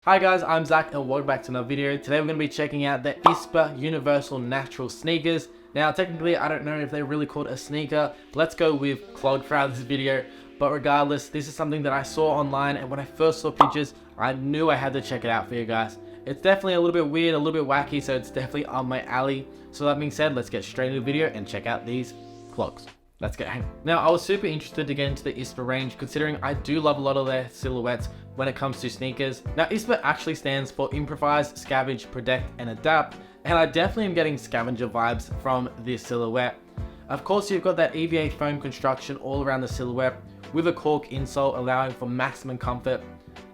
Hi guys, I'm Zach and welcome back to another video. Today we're going to be checking out the ISPA Universal Natural sneakers. Now technically I don't know if they're really called a sneaker. Let's go with clog throughout this video. But regardless, this is something that I saw online, and when I first saw pictures, I knew I had to check it out for you guys. It's definitely a little bit weird, a little bit wacky, so it's definitely on my alley. So that being said, let's get straight into the video and check out these clogs. Let's get hang. Now, I was super interested to get into the ISPA range, considering I do love a lot of their silhouettes when it comes to sneakers. Now, ISPA actually stands for Improvise, Scavenge, Protect, and Adapt, and I definitely am getting scavenger vibes from this silhouette. Of course, you've got that EVA foam construction all around the silhouette, with a cork insole allowing for maximum comfort.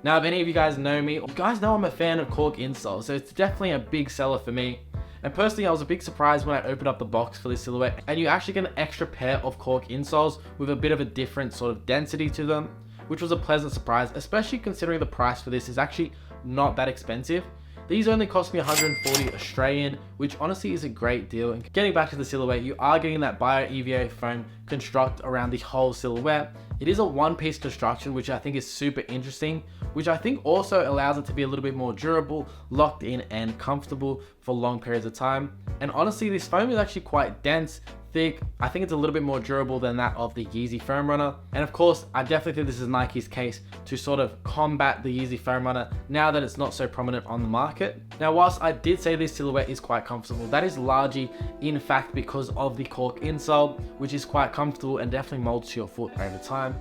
Now, if any of you guys know me, you guys know I'm a fan of cork insoles, so it's definitely a big seller for me. And personally, I was a big surprise when I opened up the box for this silhouette, and you actually get an extra pair of cork insoles with a bit of a different sort of density to them, which was a pleasant surprise, especially considering the price for this is actually not that expensive. These only cost me 140 Australian, which honestly is a great deal. And getting back to the silhouette, you are getting that bio-EVA foam construct around the whole silhouette. It is a one-piece construction, which I think is super interesting, which I think also allows it to be a little bit more durable, locked in, and comfortable for long periods of time. And honestly, this foam is actually quite dense, thick. I think it's a little bit more durable than that of the Yeezy Foam Runner. And of course, I definitely think this is Nike's case to sort of combat the Yeezy Foam Runner now that it's not so prominent on the market. Now, whilst I did say this silhouette is quite comfortable, that is largely in fact because of the cork insole, which is quite comfortable and definitely molds to your foot over time.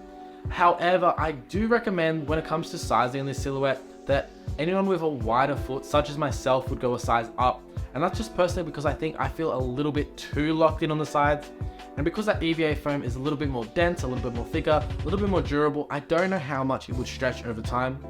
However, I do recommend when it comes to sizing in this silhouette that anyone with a wider foot, such as myself, would go a size up. And that's just personally because I think I feel a little bit too locked in on the sides. And because that EVA foam is a little bit more dense, a little bit more thicker, a little bit more durable, I don't know how much it would stretch over time.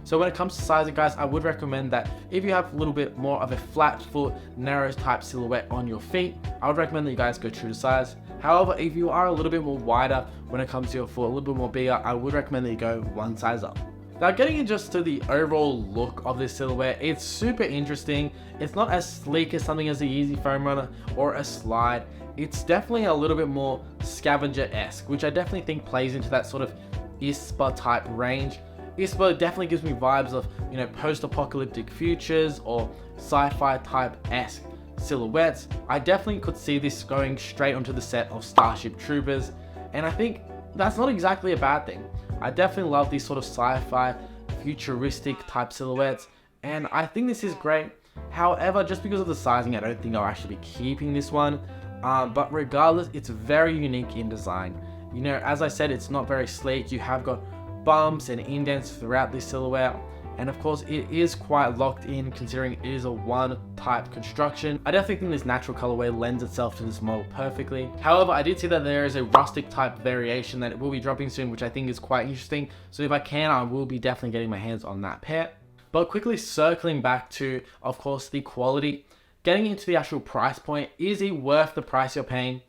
So when it comes to sizing, guys, I would recommend that if you have a little bit more of a flat foot, narrow type silhouette on your feet, I would recommend that you guys go true to size. However, if you are a little bit more wider when it comes to your foot, a little bit more bigger, I would recommend that you go one size up. Now, getting in just to the overall look of this silhouette, it's super interesting. It's not as sleek as something as a Yeezy Foam Runner or a Slide. It's definitely a little bit more scavenger-esque, which I definitely think plays into that sort of ISPA type range. ISPA definitely gives me vibes of, you know, post-apocalyptic futures or sci-fi type-esque silhouettes. I definitely could see this going straight onto the set of Starship Troopers, and I think that's not exactly a bad thing. I definitely love these sort of sci-fi futuristic type silhouettes, and I think this is great. However, just because of the sizing, I don't think I'll actually be keeping this one, but regardless, it's very unique in design. You know, as I said, it's not very sleek. You have got bumps and indents throughout this silhouette, and of course it is quite locked in considering it is a one type construction. I definitely think this natural colorway lends itself to this model perfectly. However, I did see that there is a rustic type variation that will be dropping soon, which I think is quite interesting. So if I can, I will be definitely getting my hands on that pair. But quickly circling back to, of course, the quality, getting into the actual price point, is it worth the price you're paying?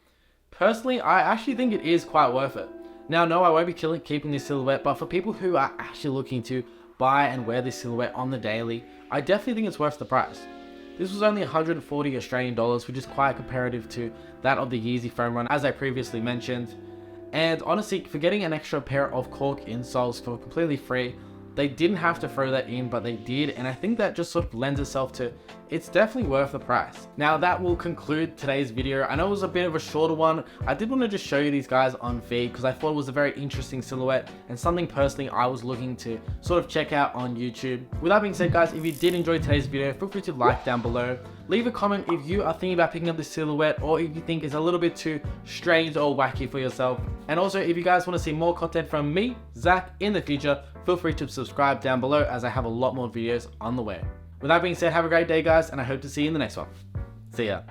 Personally, I actually think it is quite worth it. Now, no, I won't be keeping this silhouette, but for people who are actually looking to buy and wear this silhouette on the daily, I definitely think it's worth the price. This was only 140 Australian dollars, which is quite comparative to that of the Yeezy Foam Runner, as I previously mentioned. And honestly, for getting an extra pair of cork insoles for completely free, they didn't have to throw that in, but they did, and I think that just sort of lends itself to it's definitely worth the price. Now, that will conclude today's video. I know it was a bit of a shorter one. I did want to just show you these guys on feed because I thought it was a very interesting silhouette and something personally I was looking to sort of check out on YouTube. With that being said, guys, if you did enjoy today's video, feel free to like down below. Leave a comment if you are thinking about picking up this silhouette, or if you think it's a little bit too strange or wacky for yourself. And also, if you guys want to see more content from me, Zach, in the future, feel free to subscribe down below as I have a lot more videos on the way. With that being said, have a great day, guys, and I hope to see you in the next one. See ya.